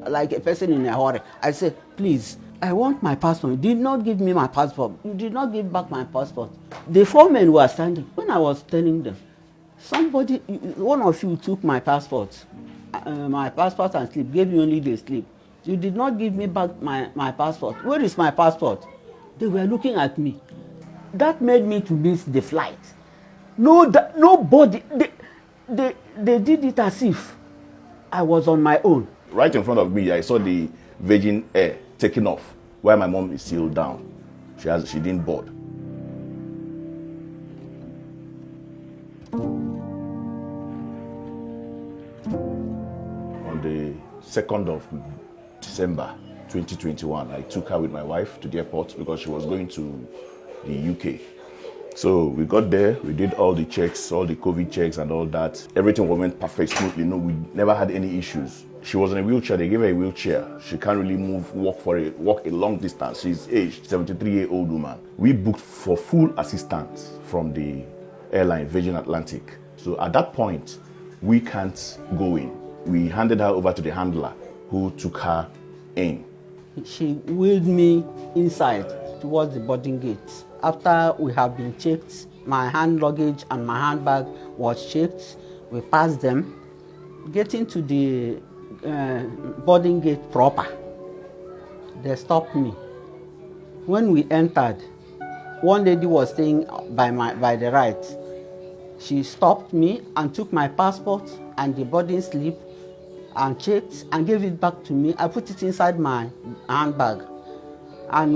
like a person in a hurry. I said, please, I want my passport. You did not give me my passport. You did not give back my passport. The four men were standing. When I was telling them, one of you took my passport and slip, gave me only the slip. You did not give me back my passport. Where is my passport? They were looking at me. That made me to miss the flight. Nobody, they did it as if I was on my own. Right in front of me, I saw the Virgin Air taking off while my mom is still down. She didn't board. On the 2nd of December 2021, I took her with my wife to the airport because she was going to the UK. So we got there, we did all the checks, all the COVID checks and all that. Everything went perfect, smoothly. No, we never had any issues. She was in a wheelchair, they gave her a wheelchair. She can't really move, walk a long distance. She's aged, 73-year-old woman. We booked for full assistance from the airline, Virgin Atlantic. So at that point, we can't go in. We handed her over to the handler who took her in. She wheeled me inside towards the boarding gate. After we have been checked, my hand luggage and my handbag was checked. We passed them. Getting to the boarding gate proper, they stopped me. When we entered, one lady was staying by the right. She stopped me and took my passport and the boarding slip and checked and gave it back to me. I put it inside my handbag and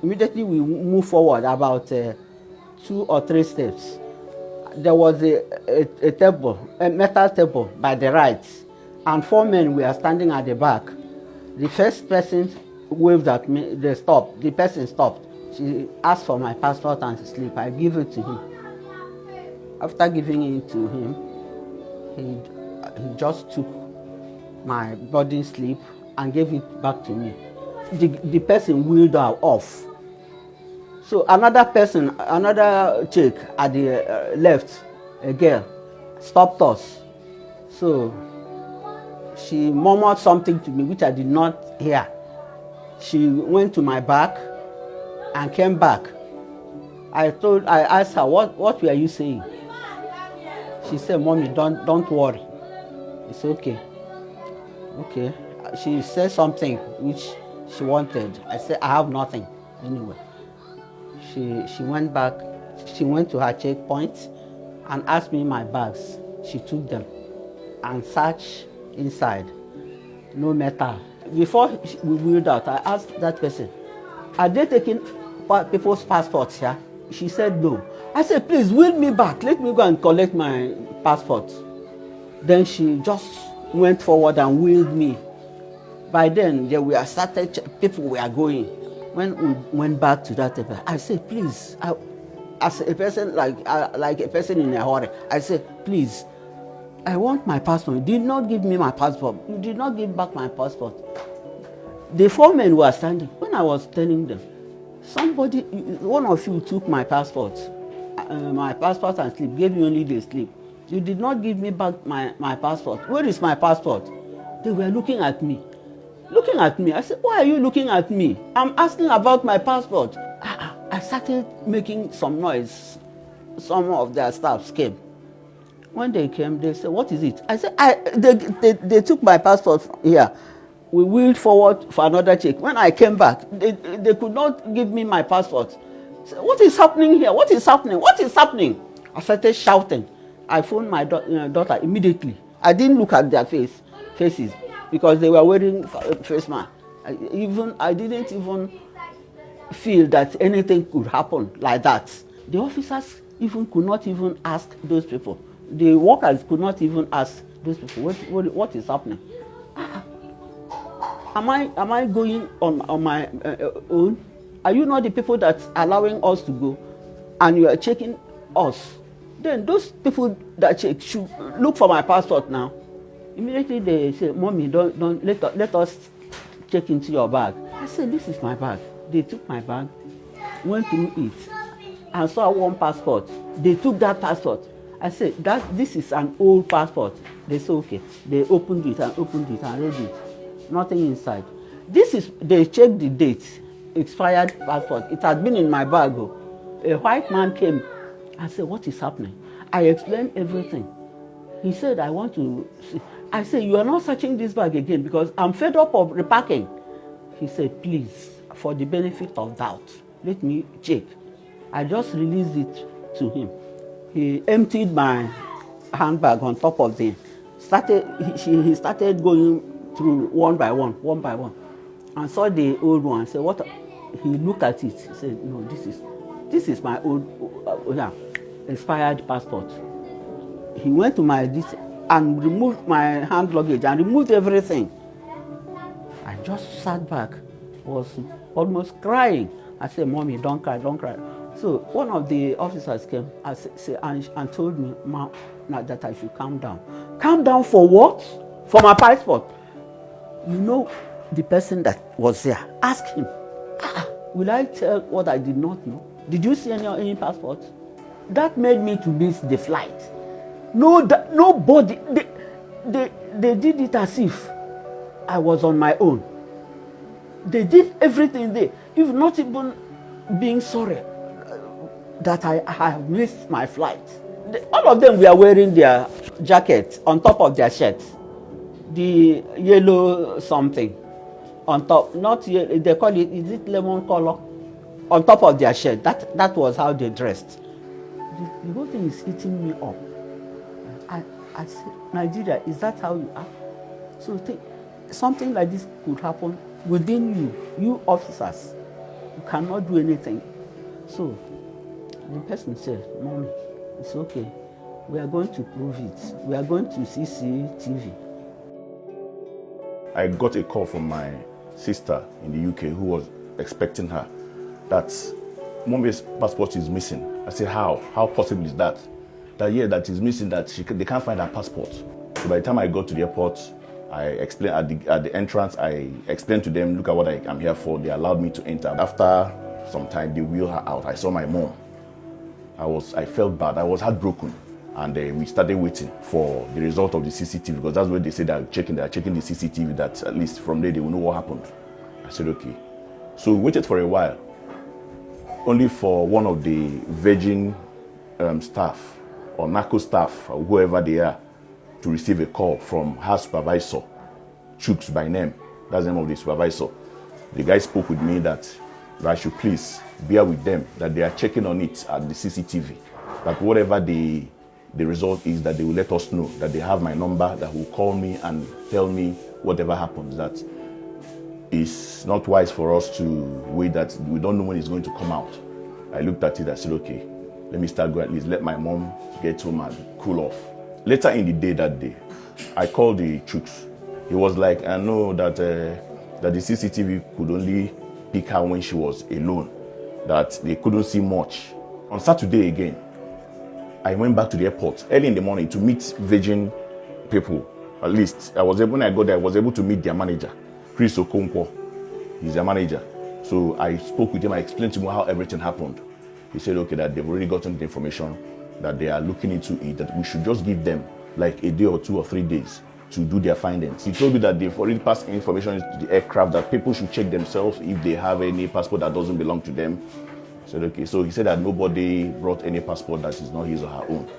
immediately we moved forward about 2 or 3 steps. There was a table, a metal table by the right, and 4 men were standing at the back. The first person waved at me, they stopped. The person stopped. She asked for my passport and slip. I give it to him. After giving it to him, he just took my boarding slip and gave it back to me. The person wheeled her off. So another chick at the left, a girl, stopped us. So she murmured something to me which I did not hear. She went to my back and came back. I asked her, what were you saying? She said, Mommy, don't worry. It's okay. Okay. She said something which she wanted. I said, I have nothing anyway. She went back. She went to her checkpoint and asked me my bags. She took them and searched inside. No metal. Before we wheeled out, I asked that person, are they taking people's passports here? She said no. I said, please wheel me back. Let me go and collect my passport. Then she just went forward and wheeled me. By then, people were going. When we went back to that table, I said, please, as a person, like a person in a hurry, I said, please, I want my passport. You did not give me my passport. You did not give back my passport. The 4 men were standing. When I was telling them, one of you took my passport and slip, gave me only the slip. You did not give me back my passport. Where is my passport? They were looking at me. I said, why are you looking at me? I'm asking about my passport. I started making some noise. Some of their staffs came. When they came, they said, what is it? I said, they took my passport here. We wheeled forward for another check. When I came back, they could not give me my passport. I said, what is happening here? What is happening? What is happening? I started shouting. I phoned my daughter immediately. I didn't look at their faces because they were wearing face mask. I didn't even feel that anything could happen like that. The officers could not even ask those people. The workers could not even ask those people, what is happening? Am I going on my own? Are you not the people that's allowing us to go and you are checking us? Then those people that check should look for my passport now. Immediately they say, Mommy, don't let us check into your bag. I said, this is my bag. They took my bag, went through it, and saw one passport. They took that passport. I said, this is an old passport. They said, okay. They opened it and read it. nothing inside. This is, they checked the date, expired passport. It had been in my bag. Oh. A white man came and said, what is happening? I explained everything. He said, I want to see. I said, you are not searching this bag again because I'm fed up of repacking. He said, please, for the benefit of doubt, let me check. I just released it to him. He emptied my handbag on top of the, he started going through one by one, and saw the old one. Said, what? He looked at it. He said, no, this is my old, expired passport. He went to my this and removed my hand luggage and removed everything. I just sat back, was almost crying. I said, Mommy, don't cry, don't cry. So one of the officers came and told me, Ma, that I should calm down. Calm down for what? For my passport. You know the person that was there. Ask him. Will I tell what I did not know? Did you see any passport? That made me to miss the flight. No, nobody. They did it as if I was on my own. They did everything there, if not even being sorry that I have missed my flight. All of them were wearing their jackets on top of their shirts. The yellow something on top, not yellow, they call it, is it lemon color? On top of their shirt. That was how they dressed. The whole thing is eating me up. I said, Nigeria, is that how you are? So something like this could happen within you officers. You cannot do anything. So the person said, Mommy, it's okay. We are going to prove it. We are going to CCTV. I got a call from my sister in the UK who was expecting her that Mommy's passport is missing. I said, how? How possible is that? That is missing, that they can't find her passport. So by the time I got to the airport, I explained at the entrance, I explained to them, look at what I'm here for. They allowed me to enter. After some time, they wheeled her out. I saw my mom. I felt bad. I was heartbroken. And we started waiting for the result of the CCTV, because that's what they said, they're checking the CCTV, that at least from there they will know what happened. I said, okay. So we waited for a while, only for one of the Virgin staff or narco staff, or whoever they are, to receive a call from her supervisor, Chooks by name. That's the name of the supervisor. The guy spoke with me that I should please bear with them, that they are checking on it at the CCTV, that whatever the result is, that they will let us know, that they have my number, that will call me and tell me whatever happens, that it's not wise for us to wait, that we don't know when it's going to come out. I looked at it, I said, okay, let me start going, at least let my mom get home and cool off. Later in the day that day, I called the Chooks. He was like, I know that the CCTV could only pick her when she was alone, that they couldn't see much. On Saturday again, I went back to the airport early in the morning to meet Virgin people. At least when I got there, I was able to meet their manager, Chris Okonkwo. He's their manager. So I spoke with him. I explained to him how everything happened. He said, okay, that they've already gotten the information, that they are looking into it, that we should just give them like a day or 2 or 3 days to do their findings. He told me that they've already passed information to the aircraft, that people should check themselves if they have any passport that doesn't belong to them. I said, okay. So he said that nobody brought any passport that is not his or her own.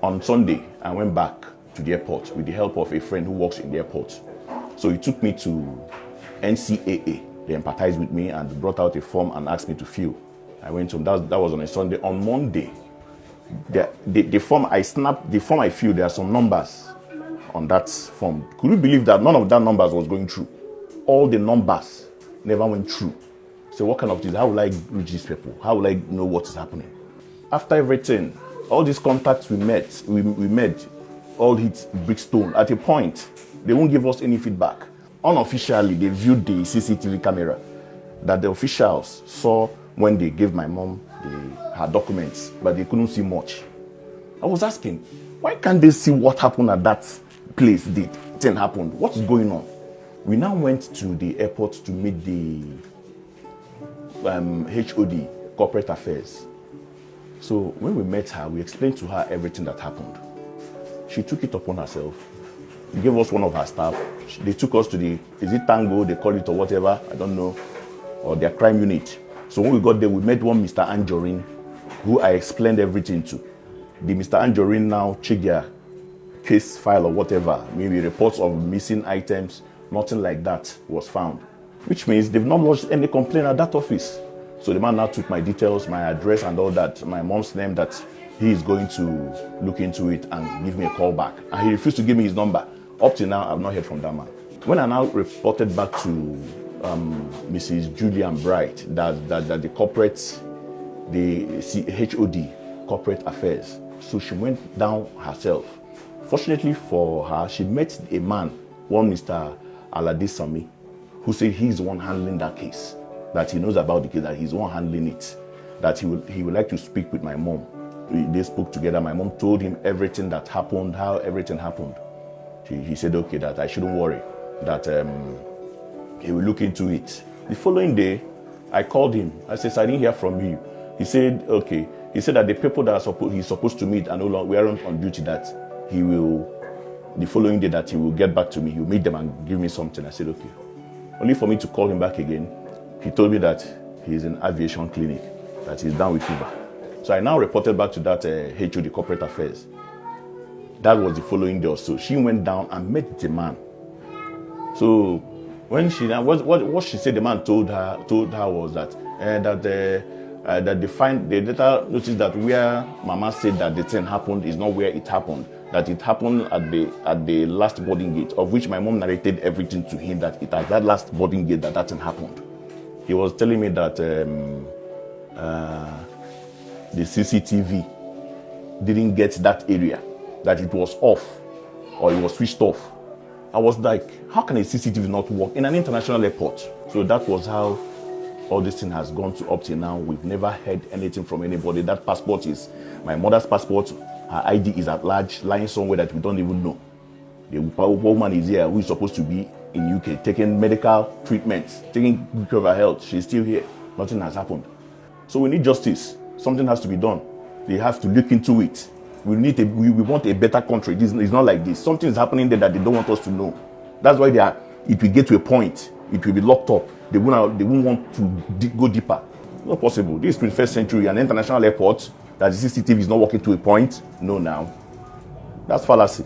On Sunday, I went back to the airport with the help of a friend who works in the airport. So he took me to NCAA. They empathized with me and brought out a form and asked me to fill. I went home. That was on a Sunday. On Monday, the form I snapped, the form I filled, there are some numbers on that form. Could you believe that none of that numbers was going through? All the numbers never went through. So what kind of this? How will I reach these people? How will I know what is happening? After everything, all these contacts we made, all hit Brickstone. At a point, they won't give us any feedback. Unofficially, they viewed the CCTV camera that the officials saw when they gave my mom her documents, but they couldn't see much. I was asking, why can't they see what happened at that place? The thing happened. What is going on? We now went to the airport to meet the HOD, Corporate Affairs. So when we met her, we explained to her everything that happened. She took it upon herself. gave us one of her staff. They took us to is it Tango, they call it or whatever, I don't know, or their crime unit. So when we got there, we met one Mr. Anjorin, who I explained everything to. The Mr. Anjorin now checked their case file or whatever, maybe reports of missing items, nothing like that was found. Which means they've not lodged any complaint at that office. So the man now took my details, my address and all that, my mom's name, that he is going to look into it and give me a call back. And he refused to give me his number. Up till now, I've not heard from that man. When I now reported back to Mrs. Julian Bright that the corporate, the HOD, corporate affairs, so she went down herself. Fortunately for her, she met a man, one Mr. Aladisami, who said he's the one handling that case, that he knows about the case, that he's the one handling it, that he would like to speak with my mom. They spoke together. My mom told him everything that happened, how everything happened. He said, okay, that I shouldn't worry, that he will look into it. The following day, I called him. I said, I didn't hear from you. He said, okay. He said that the people that he's supposed to meet and no longer weren't on duty, that he will, the following day, that he will get back to me. He will meet them and give me something. I said, okay. Only for me to call him back again. He told me that he's in aviation clinic, that he's down with fever. So I now reported back to that HOD corporate affairs. That was the following day or so. She went down and met the man. So when she what she said, the man told her was that they later noticed that where Mama said that the thing happened is not where it happened. That it happened at the last boarding gate, of which my mom narrated everything to him, that it at that last boarding gate that thing happened. He was telling me that the CCTV didn't get that area, that it was off or it was switched off. I was like, how can a CCTV not work in an international airport? So that was how all this thing has gone to up till now. We've never heard anything from anybody. That passport is my mother's passport. Her ID is at large, lying somewhere that we don't even know. The woman is here who is supposed to be in UK taking medical treatments, taking care of her health. She's still here. Nothing has happened. So we need justice. Something has to be done. They have to look into it. We want a better country. It's not like this. Something is happening there that they don't want us to know. That's why it will get to a point. It will be locked up. They won't want to go deeper. Not possible. This is 21st century, an international airport, that the CCTV is not working to a point. No, now. That's fallacy.